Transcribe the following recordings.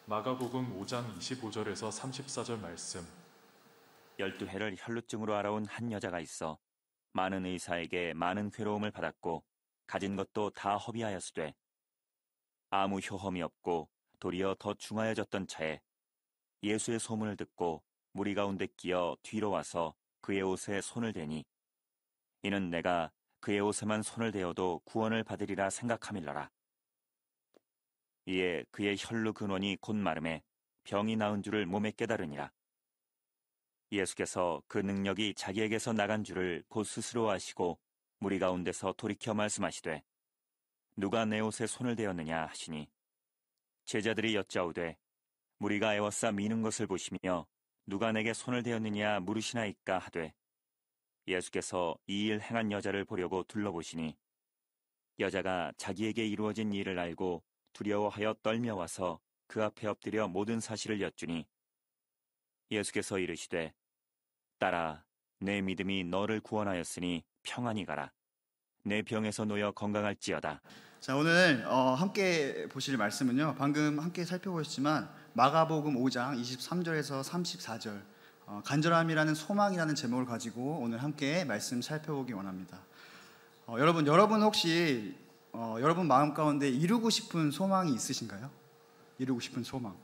마가복음 5장 25절에서 34절 말씀. 12해를 혈루증으로 알아온 한 여자가 있어 많은 의사에게 많은 괴로움을 받았고 가진 것도 다 허비하였으되 아무 효험이 없고 도리어 더 중하여졌던 차에 예수의 소문을 듣고 무리 가운데 끼어 뒤로 와서 그의 옷에 손을 대니 이는 내가 그의 옷에만 손을 대어도 구원을 받으리라 생각함일러라. 이에 그의 혈루 근원이 곧 마름에 병이 나은 줄을 몸에 깨달으니라. 예수께서 그 능력이 자기에게서 나간 줄을 곧 스스로 아시고 무리 가운데서 돌이켜 말씀하시되 누가 내 옷에 손을 대었느냐 하시니 제자들이 여짜오되 무리가 애워싸 미는 것을 보시며 누가 내게 손을 대었느냐 물으시나이까 하되 예수께서 이 일 행한 여자를 보려고 둘러보시니 여자가 자기에게 이루어진 일을 알고 두려워하여 떨며 와서 그 앞에 엎드려 모든 사실을 여쭈니 예수께서 이르시되 딸아, 내 믿음이 너를 구원하였으니 평안히 가라. 내 병에서 놓여 건강할지어다. 자, 오늘 함께 보실 말씀은요, 방금 함께 살펴보셨지만 마가복음 5장 23절에서 34절 간절함이라는 소망이라는 제목을 가지고 오늘 함께 말씀 살펴보기 원합니다. 여러분 혹시 여러분 마음 가운데 이루고 싶은 소망이 있으신가요? 이루고 싶은 소망.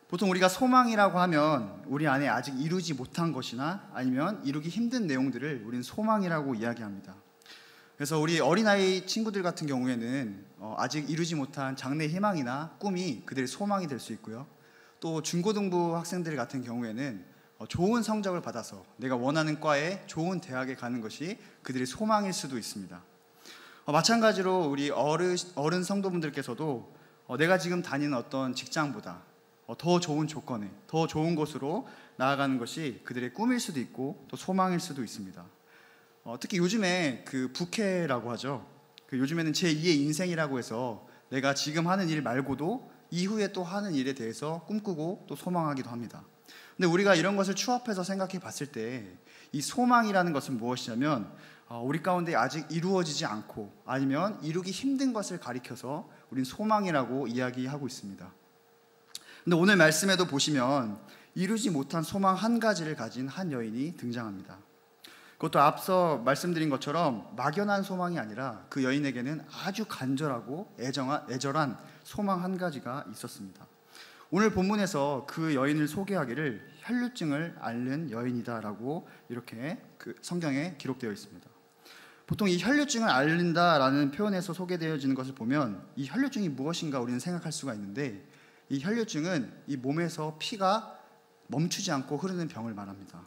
보통 우리가 소망이라고 하면 우리 안에 아직 이루지 못한 것이나 아니면 이루기 힘든 내용들을 우리는 소망이라고 이야기합니다. 그래서 우리 어린아이 친구들 같은 경우에는 아직 이루지 못한 장래 희망이나 꿈이 그들의 소망이 될 수 있고요. 또 중고등부 학생들 같은 경우에는 좋은 성적을 받아서 내가 원하는 과에 좋은 대학에 가는 것이 그들의 소망일 수도 있습니다. 마찬가지로 우리 어른 성도분들께서도 내가 지금 다니는 어떤 직장보다 더 좋은 조건에, 더 좋은 곳으로 나아가는 것이 그들의 꿈일 수도 있고 또 소망일 수도 있습니다. 특히 요즘에 그 부캐라고 하죠. 요즘에는 제2의 인생이라고 해서 내가 지금 하는 일 말고도 이후에 또 하는 일에 대해서 꿈꾸고 또 소망하기도 합니다. 근데 우리가 이런 것을 추합해서 생각해 봤을 때 이 소망이라는 것은 무엇이냐면 우리 가운데 아직 이루어지지 않고 아니면 이루기 힘든 것을 가리켜서 우린 소망이라고 이야기하고 있습니다. 근데 오늘 말씀에도 보시면 이루지 못한 소망 한 가지를 가진 한 여인이 등장합니다. 그것도 앞서 말씀드린 것처럼 막연한 소망이 아니라 그 여인에게는 아주 간절하고 애절한 소망 한 가지가 있었습니다. 오늘 본문에서 그 여인을 소개하기를 혈루증을 앓는 여인이다라고 이렇게 그 성경에 기록되어 있습니다. 보통 이 혈루증을 앓는다라는 표현에서 소개되어지는 것을 보면 이 혈루증이 무엇인가 우리는 생각할 수가 있는데 이 혈루증은 이 몸에서 피가 멈추지 않고 흐르는 병을 말합니다.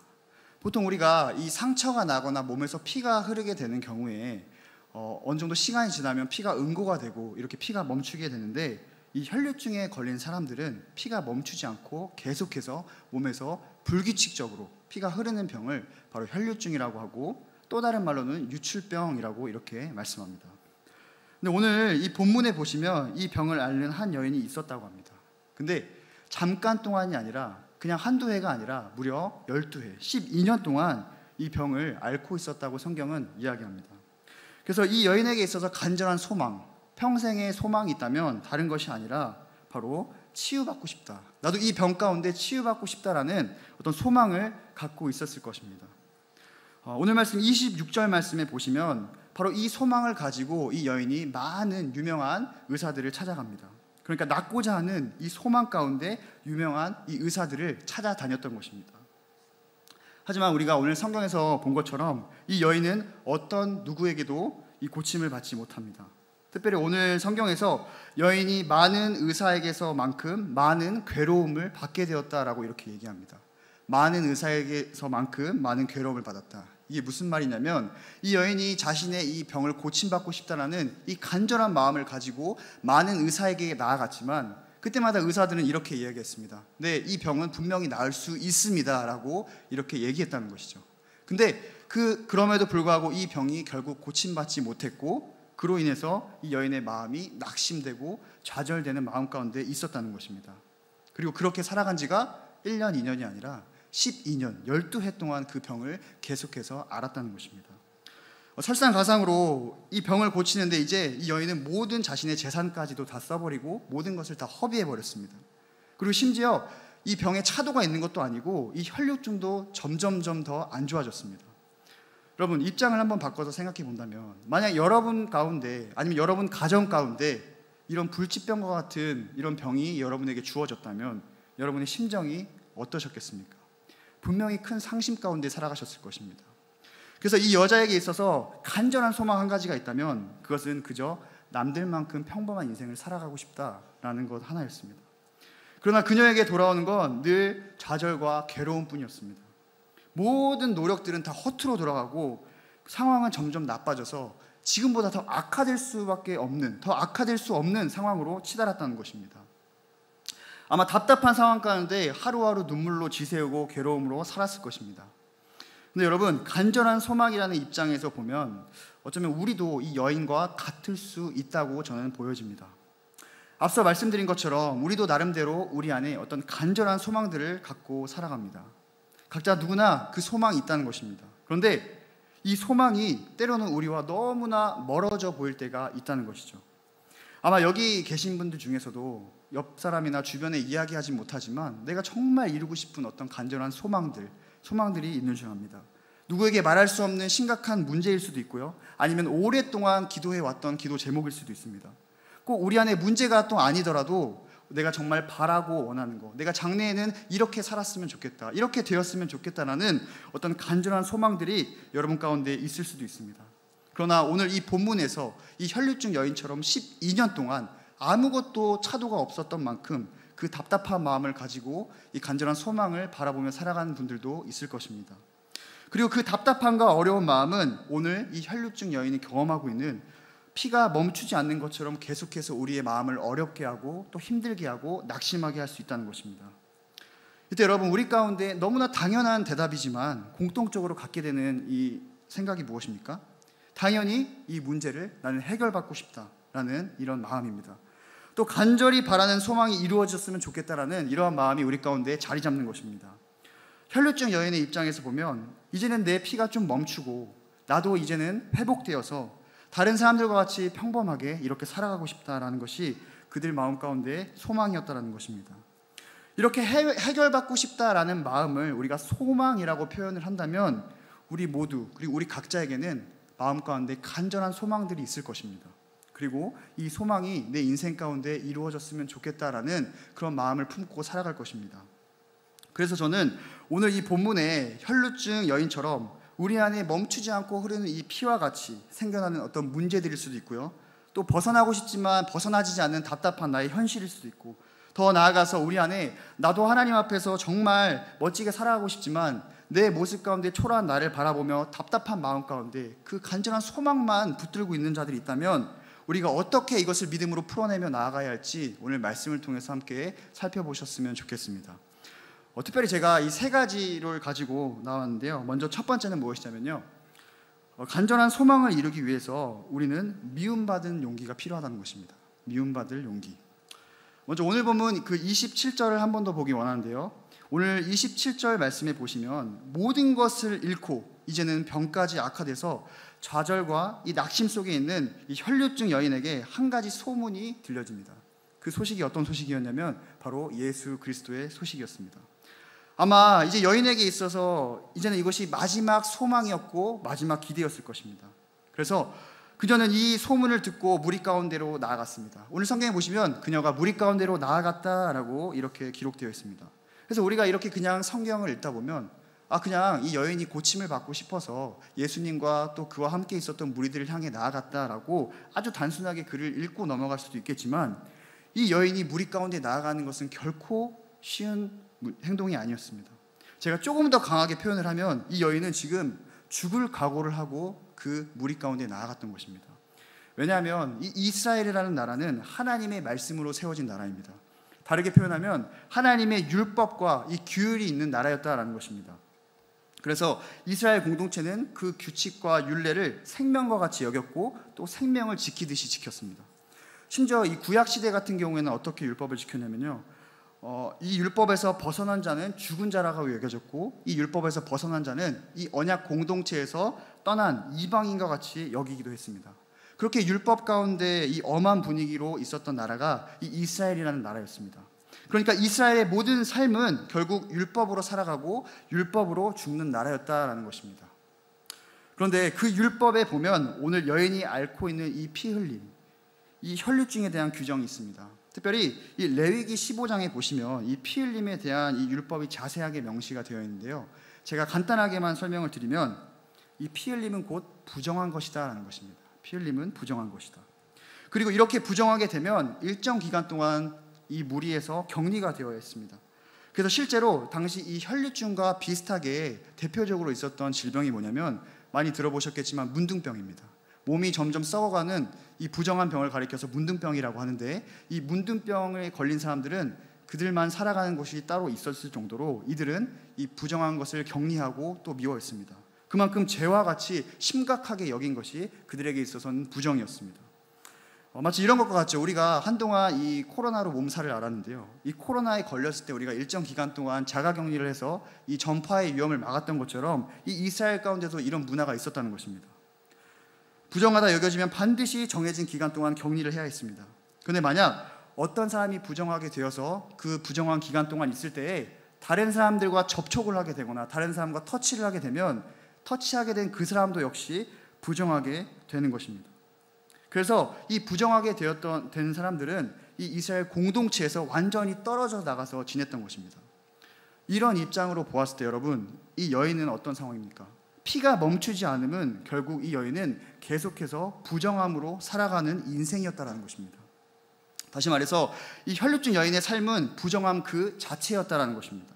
보통 우리가 이 상처가 나거나 몸에서 피가 흐르게 되는 경우에 어느 정도 시간이 지나면 피가 응고가 되고 이렇게 피가 멈추게 되는데 이 혈루증에 걸린 사람들은 피가 멈추지 않고 계속해서 몸에서 불규칙적으로 피가 흐르는 병을 바로 혈루증이라고 하고 또 다른 말로는 유출병이라고 이렇게 말씀합니다. 근데 오늘 이 본문에 보시면 이 병을 앓는 한 여인이 있었다고 합니다. 근데 잠깐 동안이 아니라 그냥 한두 해가 아니라 무려 12해, 12년 동안 이 병을 앓고 있었다고 성경은 이야기합니다. 그래서 이 여인에게 있어서 간절한 소망, 평생의 소망이 있다면 다른 것이 아니라 바로 치유받고 싶다. 나도 이 병 가운데 치유받고 싶다라는 어떤 소망을 갖고 있었을 것입니다. 오늘 말씀 26절 말씀에 보시면 바로 이 소망을 가지고 이 여인이 많은 유명한 의사들을 찾아갑니다. 그러니까 낫고자 하는 이 소망 가운데 유명한 이 의사들을 찾아다녔던 것입니다. 하지만 우리가 오늘 성경에서 본 것처럼 이 여인은 어떤 누구에게도 이 고침을 받지 못합니다. 특별히 오늘 성경에서 여인이 많은 의사에게서만큼 많은 괴로움을 받게 되었다라고 이렇게 얘기합니다. 많은 의사에게서만큼 많은 괴로움을 받았다. 이게 무슨 말이냐면 이 여인이 자신의 이 병을 고침받고 싶다라는 이 간절한 마음을 가지고 많은 의사에게 나아갔지만 그때마다 의사들은 이렇게 이야기했습니다. 네, 이 병은 분명히 나을 수 있습니다 라고 이렇게 얘기했다는 것이죠. 근데 그럼에도 불구하고 이 병이 결국 고침받지 못했고 그로 인해서 이 여인의 마음이 낙심되고 좌절되는 마음 가운데 있었다는 것입니다. 그리고 그렇게 살아간 지가 1년, 2년이 아니라 12년, 12해 동안 그 병을 계속해서 앓았다는 것입니다. 설상가상으로 이 병을 고치는데 이제 이 여인은 모든 자신의 재산까지도 다 써버리고 모든 것을 다 허비해버렸습니다. 그리고 심지어 이 병에 차도가 있는 것도 아니고 이 혈류증도 점점점 더 안 좋아졌습니다. 여러분, 입장을 한번 바꿔서 생각해 본다면, 만약 여러분 가운데 아니면 여러분 가정 가운데 이런 불치병과 같은 이런 병이 여러분에게 주어졌다면 여러분의 심정이 어떠셨겠습니까? 분명히 큰 상심 가운데 살아가셨을 것입니다. 그래서 이 여자에게 있어서 간절한 소망 한 가지가 있다면 그것은 그저 남들만큼 평범한 인생을 살아가고 싶다라는 것 하나였습니다. 그러나 그녀에게 돌아오는 건 늘 좌절과 괴로움뿐이었습니다. 모든 노력들은 다 허투루 돌아가고 상황은 점점 나빠져서 지금보다 더 악화될 수 없는 상황으로 치달았다는 것입니다. 아마 답답한 상황 가운데 하루하루 눈물로 지새우고 괴로움으로 살았을 것입니다. 근데 여러분, 간절한 소망이라는 입장에서 보면 어쩌면 우리도 이 여인과 같을 수 있다고 저는 보여집니다. 앞서 말씀드린 것처럼 우리도 나름대로 우리 안에 어떤 간절한 소망들을 갖고 살아갑니다. 각자 누구나 그 소망이 있다는 것입니다. 그런데 이 소망이 때로는 우리와 너무나 멀어져 보일 때가 있다는 것이죠. 아마 여기 계신 분들 중에서도 옆 사람이나 주변에 이야기하지 못하지만 내가 정말 이루고 싶은 어떤 간절한 소망들이 있는 줄 압니다. 누구에게 말할 수 없는 심각한 문제일 수도 있고요, 아니면 오랫동안 기도해왔던 기도 제목일 수도 있습니다. 꼭 우리 안에 문제가 또 아니더라도 내가 정말 바라고 원하는 거, 내가 장래에는 이렇게 살았으면 좋겠다, 이렇게 되었으면 좋겠다라는 어떤 간절한 소망들이 여러분 가운데 있을 수도 있습니다. 그러나 오늘 이 본문에서 이 혈류증 여인처럼 12년 동안 아무것도 차도가 없었던 만큼 그 답답한 마음을 가지고 이 간절한 소망을 바라보며 살아가는 분들도 있을 것입니다. 그리고 그 답답함과 어려운 마음은 오늘 이 혈류증 여인이 경험하고 있는 피가 멈추지 않는 것처럼 계속해서 우리의 마음을 어렵게 하고 또 힘들게 하고 낙심하게 할 수 있다는 것입니다. 이때 여러분, 우리 가운데 너무나 당연한 대답이지만 공통적으로 갖게 되는 이 생각이 무엇입니까? 당연히 이 문제를 나는 해결받고 싶다라는 이런 마음입니다. 또 간절히 바라는 소망이 이루어졌으면 좋겠다라는 이러한 마음이 우리 가운데 자리 잡는 것입니다. 혈류증 여인의 입장에서 보면 이제는 내 피가 좀 멈추고 나도 이제는 회복되어서 다른 사람들과 같이 평범하게 이렇게 살아가고 싶다라는 것이 그들 마음 가운데 소망이었다라는 것입니다. 이렇게 해결받고 싶다라는 마음을 우리가 소망이라고 표현을 한다면 우리 모두, 그리고 우리 각자에게는 마음 가운데 간절한 소망들이 있을 것입니다. 그리고 이 소망이 내 인생 가운데 이루어졌으면 좋겠다라는 그런 마음을 품고 살아갈 것입니다. 그래서 저는 오늘 이 본문의 혈류증 여인처럼 우리 안에 멈추지 않고 흐르는 이 피와 같이 생겨나는 어떤 문제들일 수도 있고요, 또 벗어나고 싶지만 벗어나지 않는 답답한 나의 현실일 수도 있고, 더 나아가서 우리 안에 나도 하나님 앞에서 정말 멋지게 살아가고 싶지만 내 모습 가운데 초라한 나를 바라보며 답답한 마음 가운데 그 간절한 소망만 붙들고 있는 자들이 있다면 우리가 어떻게 이것을 믿음으로 풀어내며 나아가야 할지 오늘 말씀을 통해서 함께 살펴보셨으면 좋겠습니다. 특별히 제가 이 세 가지를 가지고 나왔는데요. 먼저 첫 번째는 무엇이냐면요, 간절한 소망을 이루기 위해서 우리는 미움받은 용기가 필요하다는 것입니다. 미움받을 용기. 먼저 오늘 본문 그 27절을 한 번 더 보기 원하는데요, 오늘 27절 말씀에 보시면 모든 것을 잃고 이제는 병까지 악화돼서 좌절과 이 낙심 속에 있는 이 혈류증 여인에게 한 가지 소문이 들려집니다. 그 소식이 어떤 소식이었냐면 바로 예수 그리스도의 소식이었습니다. 아마 이제 여인에게 있어서 이제는 이것이 마지막 소망이었고 마지막 기대였을 것입니다. 그래서 그녀는 이 소문을 듣고 무리 가운데로 나아갔습니다. 오늘 성경에 보시면 그녀가 무리 가운데로 나아갔다라고 이렇게 기록되어 있습니다. 그래서 우리가 이렇게 그냥 성경을 읽다 보면 그냥 이 여인이 고침을 받고 싶어서 예수님과 또 그와 함께 있었던 무리들을 향해 나아갔다라고 아주 단순하게 글을 읽고 넘어갈 수도 있겠지만, 이 여인이 무리 가운데 나아가는 것은 결코 쉬운 행동이 아니었습니다. 제가 조금 더 강하게 표현을 하면 이 여인은 지금 죽을 각오를 하고 그 무리 가운데 나아갔던 것입니다. 왜냐하면 이 이스라엘이라는 나라는 하나님의 말씀으로 세워진 나라입니다. 다르게 표현하면 하나님의 율법과 이 규율이 있는 나라였다라는 것입니다. 그래서 이스라엘 공동체는 그 규칙과 율례를 생명과 같이 여겼고 또 생명을 지키듯이 지켰습니다. 심지어 이 구약시대 같은 경우에는 어떻게 율법을 지켰냐면요, 이 율법에서 벗어난 자는 죽은 자라고 여겨졌고, 이 율법에서 벗어난 자는 이 언약 공동체에서 떠난 이방인과 같이 여기기도 했습니다. 그렇게 율법 가운데 이 엄한 분위기로 있었던 나라가 이 이스라엘이라는 나라였습니다. 그러니까 이스라엘의 모든 삶은 결국 율법으로 살아가고 율법으로 죽는 나라였다라는 것입니다. 그런데 그 율법에 보면 오늘 여인이 앓고 있는 이 피 흘림, 이 혈류증에 대한 규정이 있습니다. 특별히 이 레위기 15장에 보시면 이 피 흘림에 대한 이 율법이 자세하게 명시가 되어 있는데요. 제가 간단하게만 설명을 드리면 이 피 흘림은 곧 부정한 것이다라는 것입니다. 피 흘림은 부정한 것이다. 그리고 이렇게 부정하게 되면 일정 기간 동안 이 무리에서 격리가 되어야 했습니다. 그래서 실제로 당시 이 혈류증과 비슷하게 대표적으로 있었던 질병이 뭐냐면 많이 들어보셨겠지만 문둥병입니다. 몸이 점점 썩어가는 이 부정한 병을 가리켜서 문둥병이라고 하는데, 이 문둥병에 걸린 사람들은 그들만 살아가는 곳이 따로 있었을 정도로 이들은 이 부정한 것을 격리하고 또 미워했습니다. 그만큼 죄와 같이 심각하게 여긴 것이 그들에게 있어서는 부정이었습니다. 마치 이런 것과 같죠. 우리가 한동안 이 코로나로 몸살을 앓았는데요, 이 코로나에 걸렸을 때 우리가 일정 기간 동안 자가격리를 해서 이 전파의 위험을 막았던 것처럼 이 이스라엘 가운데도 이런 문화가 있었다는 것입니다. 부정하다 여겨지면 반드시 정해진 기간 동안 격리를 해야 했습니다. 그런데 만약 어떤 사람이 부정하게 되어서 그 부정한 기간 동안 있을 때에 다른 사람들과 접촉을 하게 되거나 다른 사람과 터치를 하게 되면 터치하게 된 그 사람도 역시 부정하게 되는 것입니다. 그래서 이 부정하게 된 사람들은 이 이스라엘 공동체에서 완전히 떨어져 나가서 지냈던 것입니다. 이런 입장으로 보았을 때 여러분, 이 여인은 어떤 상황입니까? 피가 멈추지 않으면 결국 이 여인은 계속해서 부정함으로 살아가는 인생이었다는 것입니다. 다시 말해서 이 혈류증 여인의 삶은 부정함 그 자체였다는 것입니다.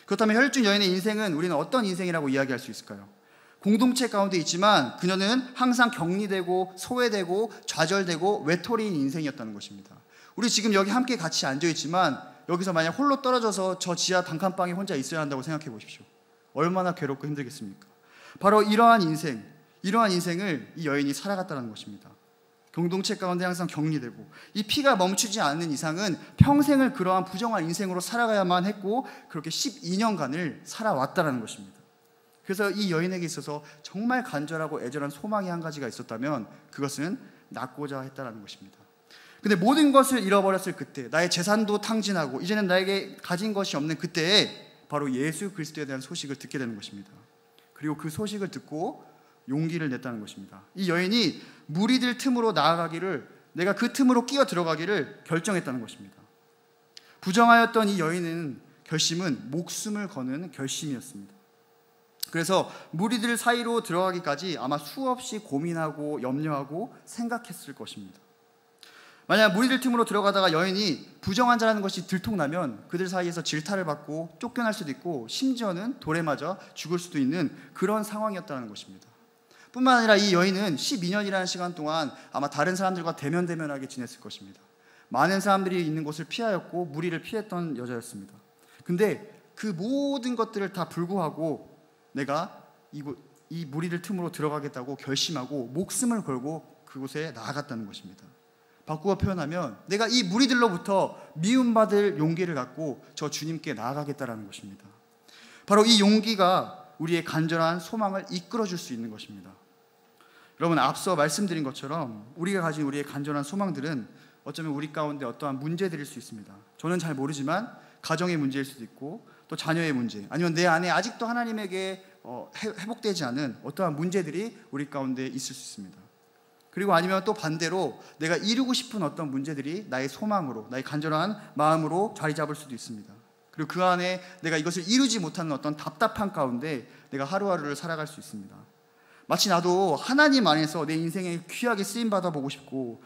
그렇다면 혈류증 여인의 인생은 우리는 어떤 인생이라고 이야기할 수 있을까요? 공동체 가운데 있지만 그녀는 항상 격리되고 소외되고 좌절되고 외톨이인 인생이었다는 것입니다. 우리 지금 여기 함께 같이 앉아있지만 여기서 만약 홀로 떨어져서 저 지하 단칸방에 혼자 있어야 한다고 생각해 보십시오. 얼마나 괴롭고 힘들겠습니까? 바로 이러한 인생을 이 여인이 살아갔다는 것입니다. 공동체 가운데 항상 격리되고 이 피가 멈추지 않는 이상은 평생을 그러한 부정한 인생으로 살아가야만 했고 그렇게 12년간을 살아왔다는 것입니다. 그래서 이 여인에게 있어서 정말 간절하고 애절한 소망이 한 가지가 있었다면 그것은 낫고자 했다는 것입니다. 근데 모든 것을 잃어버렸을 그때, 나의 재산도 탕진하고 이제는 나에게 가진 것이 없는 그때에 바로 예수 그리스도에 대한 소식을 듣게 되는 것입니다. 그리고 그 소식을 듣고 용기를 냈다는 것입니다. 이 여인이 무리들 틈으로 나아가기를, 내가 그 틈으로 끼어 들어가기를 결정했다는 것입니다. 부정하였던 이 여인은 결심은 목숨을 거는 결심이었습니다. 그래서 무리들 사이로 들어가기까지 아마 수없이 고민하고 염려하고 생각했을 것입니다. 만약 무리들 틈으로 들어가다가 여인이 부정한 자라는 것이 들통나면 그들 사이에서 질타를 받고 쫓겨날 수도 있고 심지어는 돌에 맞아 죽을 수도 있는 그런 상황이었다는 것입니다. 뿐만 아니라 이 여인은 12년이라는 시간 동안 아마 다른 사람들과 대면대면하게 지냈을 것입니다. 많은 사람들이 있는 곳을 피하였고 무리를 피했던 여자였습니다. 근데 그 모든 것들을 다 불구하고 내가 이 무리들 틈으로 들어가겠다고 결심하고 목숨을 걸고 그곳에 나아갔다는 것입니다. 바꾸어 표현하면 내가 이 무리들로부터 미움받을 용기를 갖고 저 주님께 나아가겠다는 것입니다. 바로 이 용기가 우리의 간절한 소망을 이끌어줄 수 있는 것입니다. 여러분, 앞서 말씀드린 것처럼 우리가 가진 우리의 간절한 소망들은 어쩌면 우리 가운데 어떠한 문제들일 수 있습니다. 저는 잘 모르지만 가정의 문제일 수도 있고 또 자녀의 문제, 아니면 내 안에 아직도 하나님에게 회복되지 않은 어떠한 문제들이 우리 가운데 있을 수 있습니다. 그리고 아니면 또 반대로 내가 이루고 싶은 어떤 문제들이 나의 소망으로, 나의 간절한 마음으로 자리 잡을 수도 있습니다. 그리고 그 안에 내가 이것을 이루지 못하는 어떤 답답한 가운데 내가 하루하루를 살아갈 수 있습니다. 마치 나도 하나님 안에서 내 인생에 귀하게 쓰임받아 보고 싶고,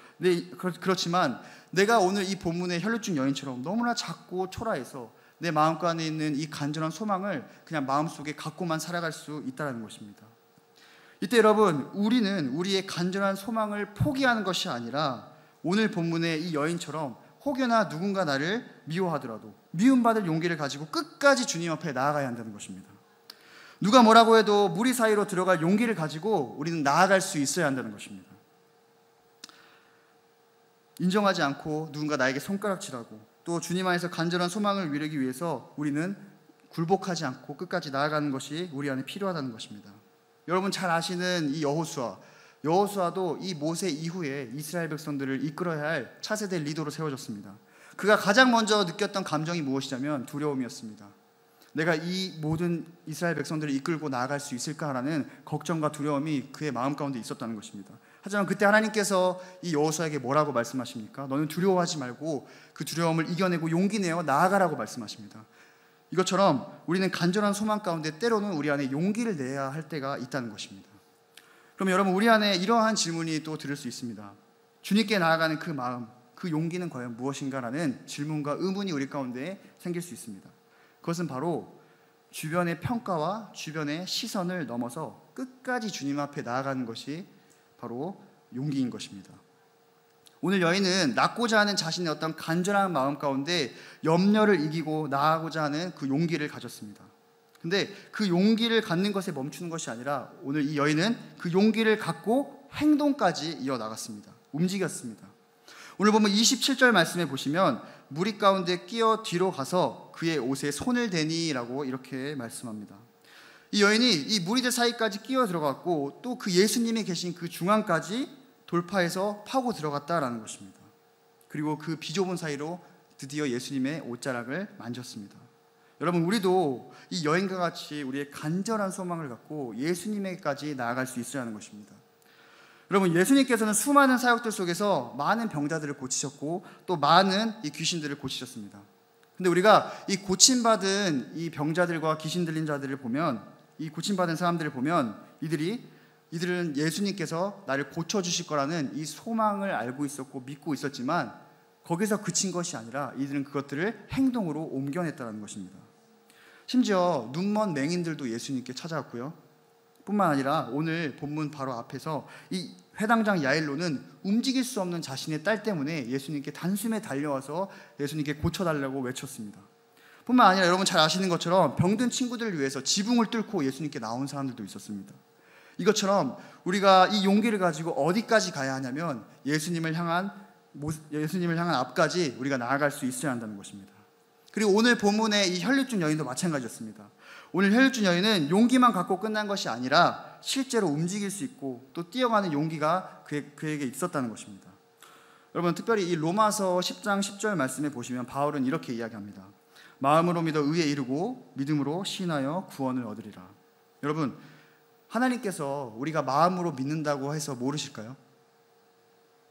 그렇지만 내가 오늘 이 본문의 혈류증 여인처럼 너무나 작고 초라해서 내 마음간에 있는 이 간절한 소망을 그냥 마음속에 갖고만 살아갈 수 있다는 것입니다. 이때 여러분, 우리는 우리의 간절한 소망을 포기하는 것이 아니라 오늘 본문의 이 여인처럼 혹여나 누군가 나를 미워하더라도 미움받을 용기를 가지고 끝까지 주님 앞에 나아가야 한다는 것입니다. 누가 뭐라고 해도 무리 사이로 들어갈 용기를 가지고 우리는 나아갈 수 있어야 한다는 것입니다. 인정하지 않고 누군가 나에게 손가락질하고 또 주님 안에서 간절한 소망을 이루기 위해서 우리는 굴복하지 않고 끝까지 나아가는 것이 우리 안에 필요하다는 것입니다. 여러분 잘 아시는 이 여호수아도 이 모세 이후에 이스라엘 백성들을 이끌어야 할 차세대 리더로 세워졌습니다. 그가 가장 먼저 느꼈던 감정이 무엇이냐면 두려움이었습니다. 내가 이 모든 이스라엘 백성들을 이끌고 나아갈 수 있을까라는 걱정과 두려움이 그의 마음 가운데 있었다는 것입니다. 하지만 그때 하나님께서 이 여호수아에게 뭐라고 말씀하십니까? 너는 두려워하지 말고 그 두려움을 이겨내고 용기 내어 나아가라고 말씀하십니다. 이것처럼 우리는 간절한 소망 가운데 때로는 우리 안에 용기를 내야 할 때가 있다는 것입니다. 그럼 여러분, 우리 안에 이러한 질문이 또 들을 수 있습니다. 주님께 나아가는 그 마음, 그 용기는 과연 무엇인가라는 질문과 의문이 우리 가운데 생길 수 있습니다. 그것은 바로 주변의 평가와 주변의 시선을 넘어서 끝까지 주님 앞에 나아가는 것이 바로 용기인 것입니다. 오늘 여인은 낳고자 하는 자신의 어떤 간절한 마음 가운데 염려를 이기고 나아가고자 하는 그 용기를 가졌습니다. 근데 그 용기를 갖는 것에 멈추는 것이 아니라 오늘 이 여인은 그 용기를 갖고 행동까지 이어나갔습니다. 움직였습니다. 오늘 보면 27절 말씀에 보시면 무리 가운데 끼어 뒤로 가서 그의 옷에 손을 대니라고 이렇게 말씀합니다. 이 여인이 이 무리들 사이까지 끼어 들어갔고 또 그 예수님이 계신 그 중앙까지 돌파해서 파고 들어갔다라는 것입니다. 그리고 그 비좁은 사이로 드디어 예수님의 옷자락을 만졌습니다. 여러분, 우리도 이 여인과 같이 우리의 간절한 소망을 갖고 예수님에게까지 나아갈 수 있어야 하는 것입니다. 여러분, 예수님께서는 수많은 사역들 속에서 많은 병자들을 고치셨고 또 많은 이 귀신들을 고치셨습니다. 근데 우리가 이 고침받은 이 병자들과 귀신 들린 자들을 보면, 이 고침받은 사람들을 보면 이들은 예수님께서 나를 고쳐주실 거라는 이 소망을 알고 있었고 믿고 있었지만 거기서 그친 것이 아니라 이들은 그것들을 행동으로 옮겨냈다는 것입니다. 심지어 눈먼 맹인들도 예수님께 찾아왔고요. 뿐만 아니라 오늘 본문 바로 앞에서 이 회당장 야일로는 움직일 수 없는 자신의 딸 때문에 예수님께 단숨에 달려와서 예수님께 고쳐달라고 외쳤습니다. 뿐만 아니라 여러분 잘 아시는 것처럼 병든 친구들을 위해서 지붕을 뚫고 예수님께 나온 사람들도 있었습니다. 이것처럼 우리가 이 용기를 가지고 어디까지 가야 하냐면 예수님을 향한 앞까지 우리가 나아갈 수 있어야 한다는 것입니다. 그리고 오늘 본문의 이 혈류증 여인도 마찬가지였습니다. 오늘 혈류증 여인은 용기만 갖고 끝난 것이 아니라 실제로 움직일 수 있고 또 뛰어가는 용기가 그에게 있었다는 것입니다. 여러분, 특별히 이 로마서 10장 10절 말씀에 보시면 바울은 이렇게 이야기합니다. 마음으로 믿어 의에 이르고 믿음으로 시인하여 구원을 얻으리라. 여러분, 하나님께서 우리가 마음으로 믿는다고 해서 모르실까요?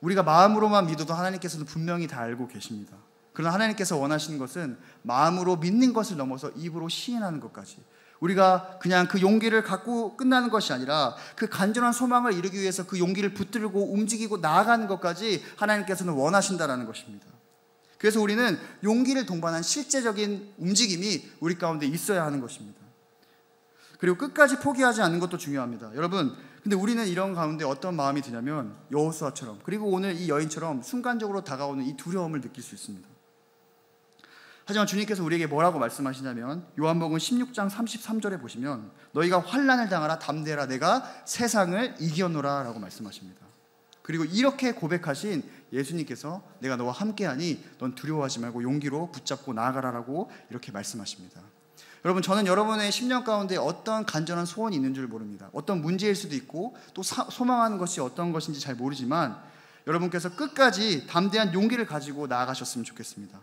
우리가 마음으로만 믿어도 하나님께서는 분명히 다 알고 계십니다. 그러나 하나님께서 원하시는 것은 마음으로 믿는 것을 넘어서 입으로 시인하는 것까지, 우리가 그냥 그 용기를 갖고 끝나는 것이 아니라 그 간절한 소망을 이루기 위해서 그 용기를 붙들고 움직이고 나아가는 것까지 하나님께서는 원하신다라는 것입니다. 그래서 우리는 용기를 동반한 실제적인 움직임이 우리 가운데 있어야 하는 것입니다. 그리고 끝까지 포기하지 않는 것도 중요합니다. 여러분, 근데 우리는 이런 가운데 어떤 마음이 드냐면 여호수아처럼, 그리고 오늘 이 여인처럼 순간적으로 다가오는 이 두려움을 느낄 수 있습니다. 하지만 주님께서 우리에게 뭐라고 말씀하시냐면 요한복음 16장 33절에 보시면 너희가 환난을 당하라 담대라 내가 세상을 이겨노라 라고 말씀하십니다. 그리고 이렇게 고백하신 예수님께서 내가 너와 함께하니 넌 두려워하지 말고 용기로 붙잡고 나아가라라고 이렇게 말씀하십니다. 여러분, 저는 여러분의 10년 가운데 어떤 간절한 소원이 있는 줄 모릅니다. 어떤 문제일 수도 있고 또 소망하는 것이 어떤 것인지 잘 모르지만 여러분께서 끝까지 담대한 용기를 가지고 나아가셨으면 좋겠습니다.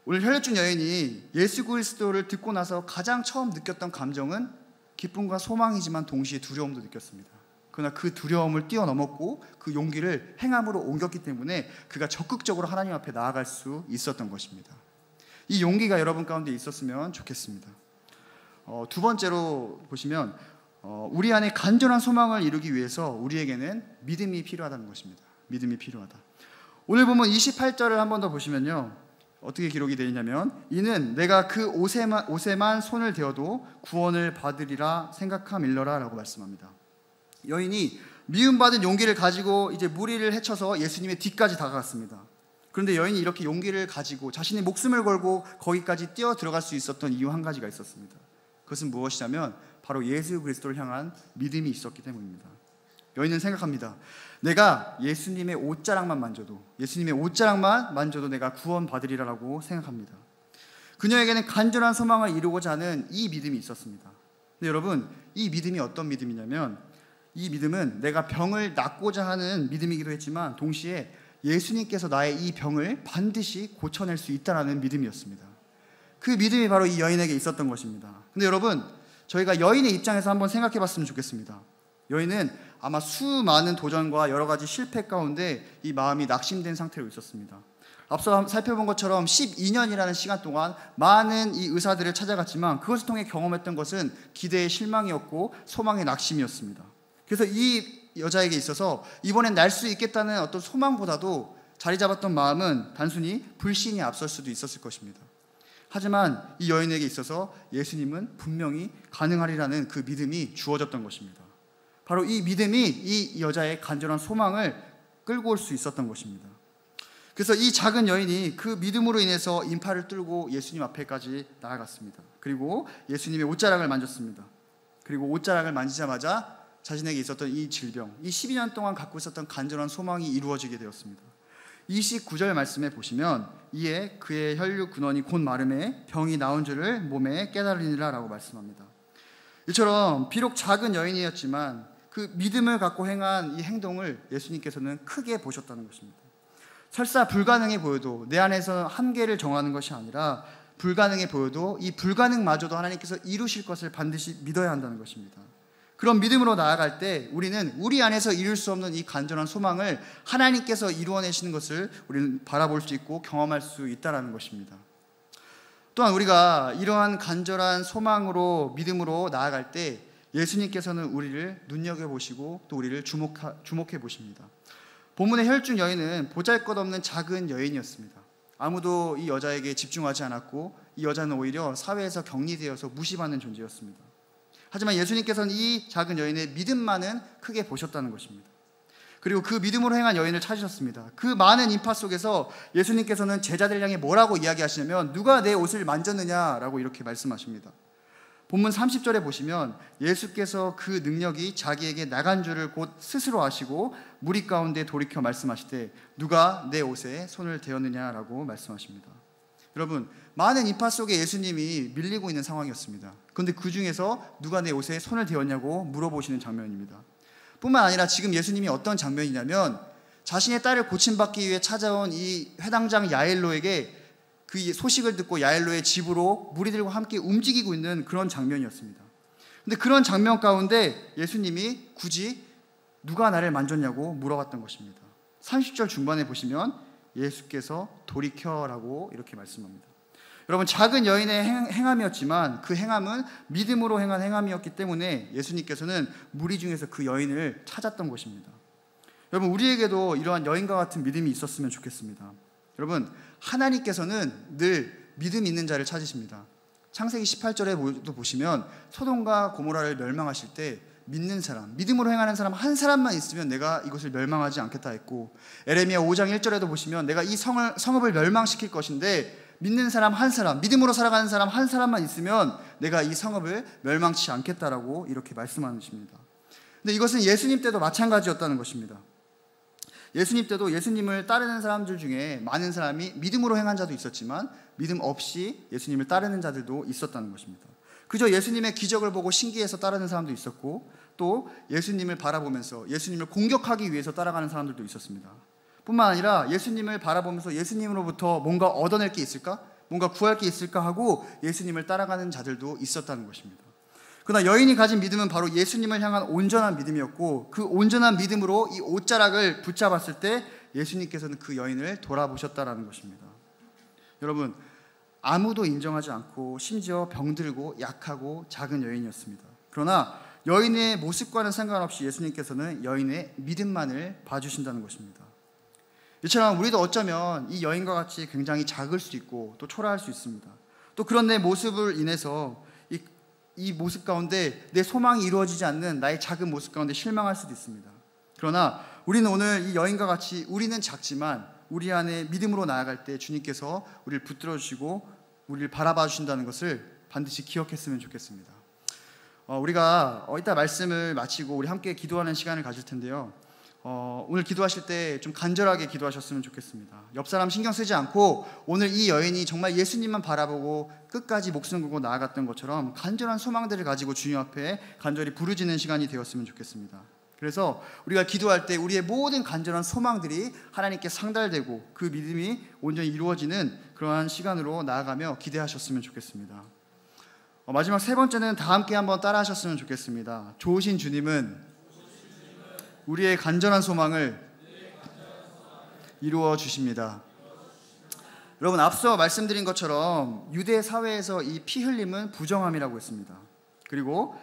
오늘 혈류증 여인이 예수 그리스도를 듣고 나서 가장 처음 느꼈던 감정은 기쁨과 소망이지만 동시에 두려움도 느꼈습니다. 그러나 그 두려움을 뛰어넘었고 그 용기를 행함으로 옮겼기 때문에 그가 적극적으로 하나님 앞에 나아갈 수 있었던 것입니다. 이 용기가 여러분 가운데 있었으면 좋겠습니다. 두 번째로 보시면 우리 안에 간절한 소망을 이루기 위해서 우리에게는 믿음이 필요하다는 것입니다. 믿음이 필요하다. 오늘 보면 28절을 한 번 더 보시면요, 어떻게 기록이 되어 있냐면 이는 내가 그 옷에만 손을 대어도 구원을 받으리라 생각함일러라 라고 말씀합니다. 여인이 미움받은 용기를 가지고 이제 무리를 헤쳐서 예수님의 뒤까지 다가갔습니다. 그런데 여인이 이렇게 용기를 가지고 자신의 목숨을 걸고 거기까지 뛰어 들어갈 수 있었던 이유 한 가지가 있었습니다. 그것은 무엇이냐면 바로 예수 그리스도를 향한 믿음이 있었기 때문입니다. 여인은 생각합니다. 내가 예수님의 옷자락만 만져도 내가 구원받으리라고 생각합니다. 그녀에게는 간절한 소망을 이루고자 하는 이 믿음이 있었습니다. 근데 여러분, 이 믿음이 어떤 믿음이냐면 이 믿음은 내가 병을 낫고자 하는 믿음이기도 했지만 동시에 예수님께서 나의 이 병을 반드시 고쳐낼 수 있다는 믿음이었습니다. 그 믿음이 바로 이 여인에게 있었던 것입니다. 근데 여러분, 저희가 여인의 입장에서 한번 생각해 봤으면 좋겠습니다. 여인은 아마 수많은 도전과 여러 가지 실패 가운데 이 마음이 낙심된 상태로 있었습니다. 앞서 살펴본 것처럼 12년이라는 시간 동안 많은 이 의사들을 찾아갔지만 그것을 통해 경험했던 것은 기대의 실망이었고 소망의 낙심이었습니다. 그래서 이 여자에게 있어서 이번엔 날 수 있겠다는 어떤 소망보다도 자리 잡았던 마음은 단순히 불신이 앞설 수도 있었을 것입니다. 하지만 이 여인에게 있어서 예수님은 분명히 가능하리라는 그 믿음이 주어졌던 것입니다. 바로 이 믿음이 이 여자의 간절한 소망을 끌고 올 수 있었던 것입니다. 그래서 이 작은 여인이 그 믿음으로 인해서 인파를 뚫고 예수님 앞에까지 나아갔습니다. 그리고 예수님의 옷자락을 만졌습니다. 그리고 옷자락을 만지자마자 자신에게 있었던 이 질병, 이 12년 동안 갖고 있었던 간절한 소망이 이루어지게 되었습니다. 29절 말씀에 보시면 이에 그의 혈육 근원이 곧 마름에 병이 나온 줄을 몸에 깨달으니라 라고 말씀합니다. 이처럼 비록 작은 여인이었지만 그 믿음을 갖고 행한 이 행동을 예수님께서는 크게 보셨다는 것입니다. 설사 불가능해 보여도 내 안에서 한계를 정하는 것이 아니라 불가능해 보여도 이 불가능마저도 하나님께서 이루실 것을 반드시 믿어야 한다는 것입니다. 그런 믿음으로 나아갈 때 우리는 우리 안에서 이룰 수 없는 이 간절한 소망을 하나님께서 이루어내시는 것을 우리는 바라볼 수 있고 경험할 수 있다는 것입니다. 또한 우리가 이러한 간절한 소망으로 믿음으로 나아갈 때 예수님께서는 우리를 눈여겨보시고 또 우리를 주목해 보십니다. 본문의 혈중 여인은 보잘것없는 작은 여인이었습니다. 아무도 이 여자에게 집중하지 않았고 이 여자는 오히려 사회에서 격리되어서 무시받는 존재였습니다. 하지만 예수님께서는 이 작은 여인의 믿음만은 크게 보셨다는 것입니다. 그리고 그 믿음으로 행한 여인을 찾으셨습니다. 그 많은 인파 속에서 예수님께서는 제자들 향해 뭐라고 이야기하시냐면 누가 내 옷을 만졌느냐라고 이렇게 말씀하십니다. 본문 30절에 보시면 예수께서 그 능력이 자기에게 나간 줄을 곧 스스로 아시고 무리 가운데 돌이켜 말씀하시되 누가 내 옷에 손을 대었느냐라고 말씀하십니다. 여러분, 많은 인파 속에 예수님이 밀리고 있는 상황이었습니다. 그런데 그 중에서 누가 내 옷에 손을 대었냐고 물어보시는 장면입니다. 뿐만 아니라 지금 예수님이 어떤 장면이냐면 자신의 딸을 고침받기 위해 찾아온 이 회당장 야일로에게 그 소식을 듣고 야일로의 집으로 무리들과 함께 움직이고 있는 그런 장면이었습니다. 근데 그런 장면 가운데 예수님이 굳이 누가 나를 만졌냐고 물어봤던 것입니다. 30절 중반에 보시면 예수께서 돌이켜라고 이렇게 말씀합니다. 여러분, 작은 여인의 행함이었지만 그 행함은 믿음으로 행한 행함이었기 때문에 예수님께서는 무리 중에서 그 여인을 찾았던 것입니다. 여러분, 우리에게도 이러한 여인과 같은 믿음이 있었으면 좋겠습니다. 여러분, 하나님께서는 늘 믿음 있는 자를 찾으십니다. 창세기 18절에도 보시면 소돔과 고모라를 멸망하실 때 믿는 사람, 믿음으로 행하는 사람 한 사람만 있으면 내가 이것을 멸망하지 않겠다 했고, 에레미야 5장 1절에도 보시면 내가 이 성읍을 멸망시킬 것인데 믿는 사람 한 사람, 믿음으로 살아가는 사람 한 사람만 있으면 내가 이 성읍을 멸망치 않겠다라고 이렇게 말씀하십니다. 근데 이것은 예수님 때도 마찬가지였다는 것입니다. 예수님 때도 예수님을 따르는 사람들 중에 많은 사람이 믿음으로 행한 자도 있었지만 믿음 없이 예수님을 따르는 자들도 있었다는 것입니다. 그저 예수님의 기적을 보고 신기해서 따르는 사람도 있었고 또 예수님을 바라보면서 예수님을 공격하기 위해서 따라가는 사람들도 있었습니다. 뿐만 아니라 예수님을 바라보면서 예수님으로부터 뭔가 얻어낼 게 있을까? 뭔가 구할 게 있을까 하고 예수님을 따라가는 자들도 있었다는 것입니다. 그러나 여인이 가진 믿음은 바로 예수님을 향한 온전한 믿음이었고 그 온전한 믿음으로 이 옷자락을 붙잡았을 때 예수님께서는 그 여인을 돌아보셨다라는 것입니다. 여러분, 아무도 인정하지 않고 심지어 병들고 약하고 작은 여인이었습니다. 그러나 여인의 모습과는 상관없이 예수님께서는 여인의 믿음만을 봐주신다는 것입니다. 이처럼 우리도 어쩌면 이 여인과 같이 굉장히 작을 수 있고 또 초라할 수 있습니다. 또 그런 내 모습을 인해서 이 모습 가운데 내 소망이 이루어지지 않는 나의 작은 모습 가운데 실망할 수도 있습니다. 그러나 우리는 오늘 이 여인과 같이 우리는 작지만 우리 안에 믿음으로 나아갈 때 주님께서 우리를 붙들어 주시고 우리를 바라봐 주신다는 것을 반드시 기억했으면 좋겠습니다. 우리가 이따 말씀을 마치고 우리 함께 기도하는 시간을 가질 텐데요. 오늘 기도하실 때 좀 간절하게 기도하셨으면 좋겠습니다. 옆 사람 신경 쓰지 않고 오늘 이 여인이 정말 예수님만 바라보고 끝까지 목숨 걸고 나아갔던 것처럼 간절한 소망들을 가지고 주님 앞에 간절히 부르짖는 시간이 되었으면 좋겠습니다. 그래서 우리가 기도할 때 우리의 모든 간절한 소망들이 하나님께 상달되고 그 믿음이 온전히 이루어지는 그러한 시간으로 나아가며 기대하셨으면 좋겠습니다. 마지막 세 번째는 다 함께 한번 따라 하셨으면 좋겠습니다. 좋으신 주님은 우리의 간절한 소망을 이루어 주십니다. 여러분, 앞서 말씀드린 것처럼 유대 사회에서 이 피 흘림은 부정함이라고 했습니다. 그리고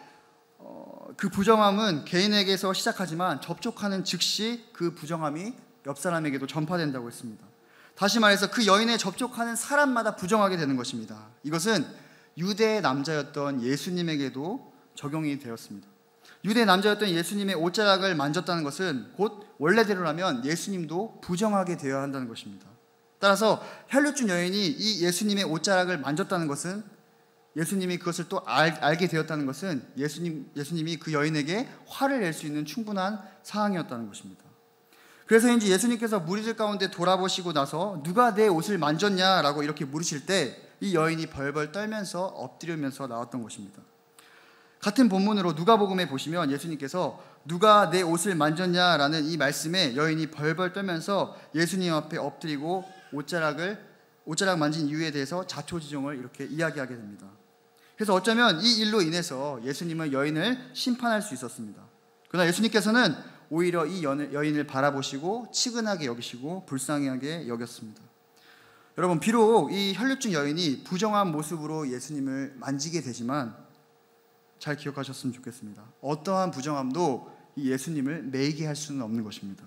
그 부정함은 개인에게서 시작하지만 접촉하는 즉시 그 부정함이 옆 사람에게도 전파된다고 했습니다. 다시 말해서 그 여인에 접촉하는 사람마다 부정하게 되는 것입니다. 이것은 유대 남자였던 예수님에게도 적용이 되었습니다. 유대 남자였던 예수님의 옷자락을 만졌다는 것은 곧 원래대로라면 예수님도 부정하게 되어야 한다는 것입니다. 따라서 혈루증 여인이 이 예수님의 옷자락을 만졌다는 것은, 예수님이 그것을 또 알게 되었다는 것은 예수님이 그 여인에게 화를 낼 수 있는 충분한 사항이었다는 것입니다. 그래서인지 예수님께서 무리들 가운데 돌아보시고 나서 누가 내 옷을 만졌냐라고 이렇게 물으실 때 이 여인이 벌벌 떨면서 엎드리면서 나왔던 것입니다. 같은 본문으로 누가복음에 보시면 예수님께서 누가 내 옷을 만졌냐라는 이 말씀에 여인이 벌벌 떨면서 예수님 앞에 엎드리고 옷자락 만진 이유에 대해서 자초지종을 이렇게 이야기하게 됩니다. 그래서 어쩌면 이 일로 인해서 예수님은 여인을 심판할 수 있었습니다. 그러나 예수님께서는 오히려 이 여인을 바라보시고 치근하게 여기시고 불쌍하게 여겼습니다. 여러분, 비록 이 혈루증 여인이 부정한 모습으로 예수님을 만지게 되지만 잘 기억하셨으면 좋겠습니다. 어떠한 부정함도 이 예수님을 매이게 할 수는 없는 것입니다.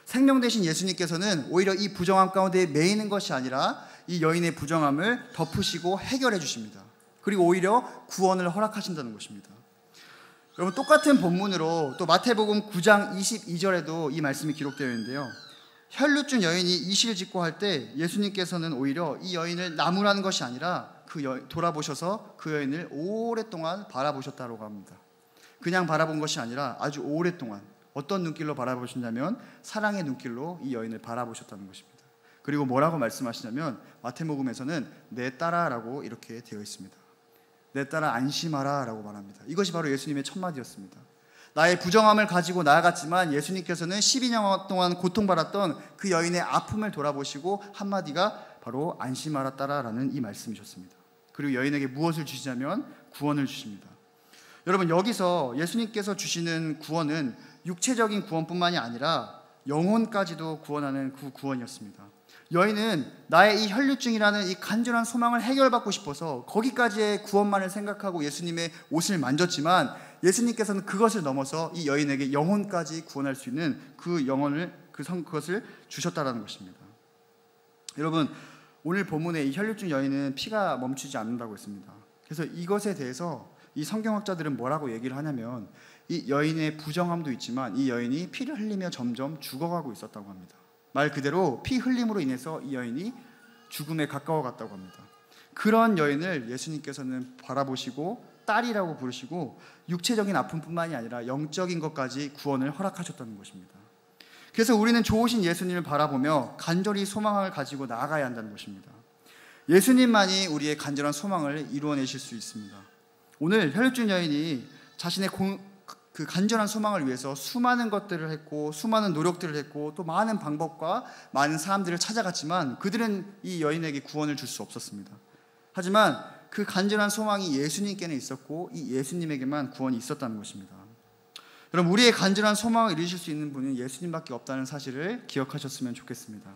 생명 되신 예수님께서는 오히려 이 부정함 가운데 매이는 것이 아니라 이 여인의 부정함을 덮으시고 해결해 주십니다. 그리고 오히려 구원을 허락하신다는 것입니다. 여러분, 똑같은 본문으로 또 마태복음 9장 22절에도 이 말씀이 기록되어 있는데요. 혈루증 여인이 이실 짓고 할 때 예수님께서는 오히려 이 여인을 나무라는 것이 아니라 돌아보셔서 그 여인을 오랫동안 바라보셨다고 합니다. 그냥 바라본 것이 아니라 아주 오랫동안, 어떤 눈길로 바라보셨냐면 사랑의 눈길로 이 여인을 바라보셨다는 것입니다. 그리고 뭐라고 말씀하시냐면 마태복음에서는 내 딸아라고 이렇게 되어 있습니다. 내 딸아 안심하라 라고 말합니다. 이것이 바로 예수님의 첫마디였습니다. 나의 부정함을 가지고 나아갔지만 예수님께서는 12년 동안 고통받았던 그 여인의 아픔을 돌아보시고 한마디가 바로 안심하라 딸아라는 이 말씀이셨습니다. 그리고 여인에게 무엇을 주시냐면 구원을 주십니다. 여러분, 여기서 예수님께서 주시는 구원은 육체적인 구원뿐만이 아니라 영혼까지도 구원하는 그 구원이었습니다. 여인은 나의 이 혈루증이라는 이 간절한 소망을 해결받고 싶어서 거기까지의 구원만을 생각하고 예수님의 옷을 만졌지만 예수님께서는 그것을 넘어서 이 여인에게 영혼까지 구원할 수 있는 그것을 주셨다라는 것입니다. 여러분, 오늘 본문의 이 혈루증 여인은 피가 멈추지 않는다고 했습니다. 그래서 이것에 대해서 이 성경학자들은 뭐라고 얘기를 하냐면 이 여인의 부정함도 있지만 이 여인이 피를 흘리며 점점 죽어가고 있었다고 합니다. 말 그대로 피 흘림으로 인해서 이 여인이 죽음에 가까워 갔다고 합니다. 그런 여인을 예수님께서는 바라보시고 딸이라고 부르시고 육체적인 아픔뿐만이 아니라 영적인 것까지 구원을 허락하셨다는 것입니다. 그래서 우리는 좋으신 예수님을 바라보며 간절히 소망을 가지고 나아가야 한다는 것입니다. 예수님만이 우리의 간절한 소망을 이루어내실 수 있습니다. 오늘 혈루증 여인이 자신의 그 간절한 소망을 위해서 수많은 것들을 했고 수많은 노력들을 했고 또 많은 방법과 많은 사람들을 찾아갔지만 그들은 이 여인에게 구원을 줄 수 없었습니다. 하지만 그 간절한 소망이 예수님께는 있었고 이 예수님에게만 구원이 있었다는 것입니다. 여러분, 우리의 간절한 소망을 이루실 수 있는 분은 예수님밖에 없다는 사실을 기억하셨으면 좋겠습니다.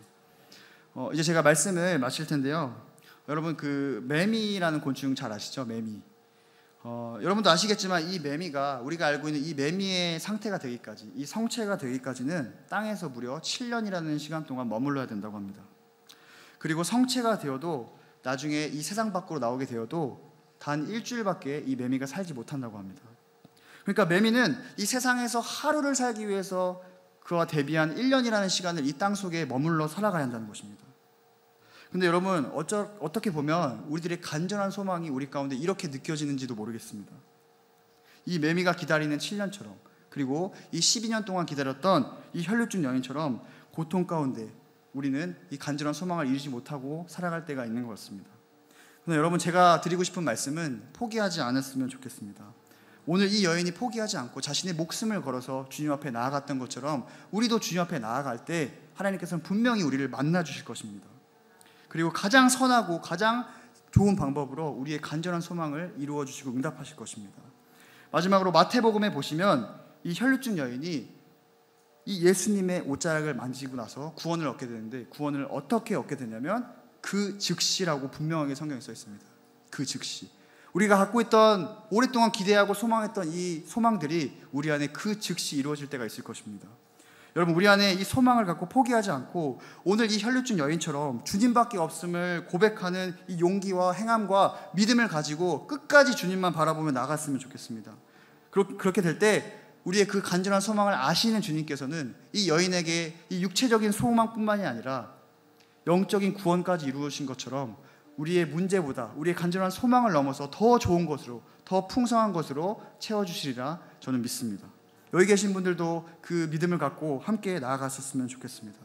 이제 제가 말씀을 마칠 텐데요. 여러분, 그 매미라는 곤충 잘 아시죠? 매미. 여러분도 아시겠지만 이 매미가, 우리가 알고 있는 이 매미의 상태가 되기까지, 이 성체가 되기까지는 땅에서 무려 7년이라는 시간 동안 머물러야 된다고 합니다. 그리고 성체가 되어도 나중에 이 세상 밖으로 나오게 되어도 단 일주일밖에 이 매미가 살지 못한다고 합니다. 그러니까 매미는 이 세상에서 하루를 살기 위해서 그와 대비한 1년이라는 시간을 이 땅 속에 머물러 살아가야 한다는 것입니다. 근데 여러분, 어떻게 보면 우리들의 간절한 소망이 우리 가운데 이렇게 느껴지는지도 모르겠습니다. 이 매미가 기다리는 7년처럼, 그리고 이 12년 동안 기다렸던 이 혈루증 여인처럼 고통 가운데 우리는 이 간절한 소망을 이루지 못하고 살아갈 때가 있는 것 같습니다. 그런데 여러분, 제가 드리고 싶은 말씀은 포기하지 않았으면 좋겠습니다. 오늘 이 여인이 포기하지 않고 자신의 목숨을 걸어서 주님 앞에 나아갔던 것처럼 우리도 주님 앞에 나아갈 때 하나님께서는 분명히 우리를 만나 주실 것입니다. 그리고 가장 선하고 가장 좋은 방법으로 우리의 간절한 소망을 이루어 주시고 응답하실 것입니다. 마지막으로 마태복음에 보시면 이 혈루증 여인이 이 예수님의 옷자락을 만지고 나서 구원을 얻게 되는데, 구원을 어떻게 얻게 되냐면 그 즉시라고 분명하게 성경에 써 있습니다. 그 즉시. 우리가 갖고 있던, 오랫동안 기대하고 소망했던 이 소망들이 우리 안에 그 즉시 이루어질 때가 있을 것입니다. 여러분, 우리 안에 이 소망을 갖고 포기하지 않고 오늘 이 혈루증 여인처럼 주님밖에 없음을 고백하는 이 용기와 행함과 믿음을 가지고 끝까지 주님만 바라보며 나갔으면 좋겠습니다. 그렇게 될 때 우리의 그 간절한 소망을 아시는 주님께서는 이 여인에게 이 육체적인 소망뿐만이 아니라 영적인 구원까지 이루어진 것처럼 우리의 문제보다 우리의 간절한 소망을 넘어서 더 좋은 것으로, 더 풍성한 것으로 채워주시리라 저는 믿습니다. 여기 계신 분들도 그 믿음을 갖고 함께 나아갔었으면 좋겠습니다.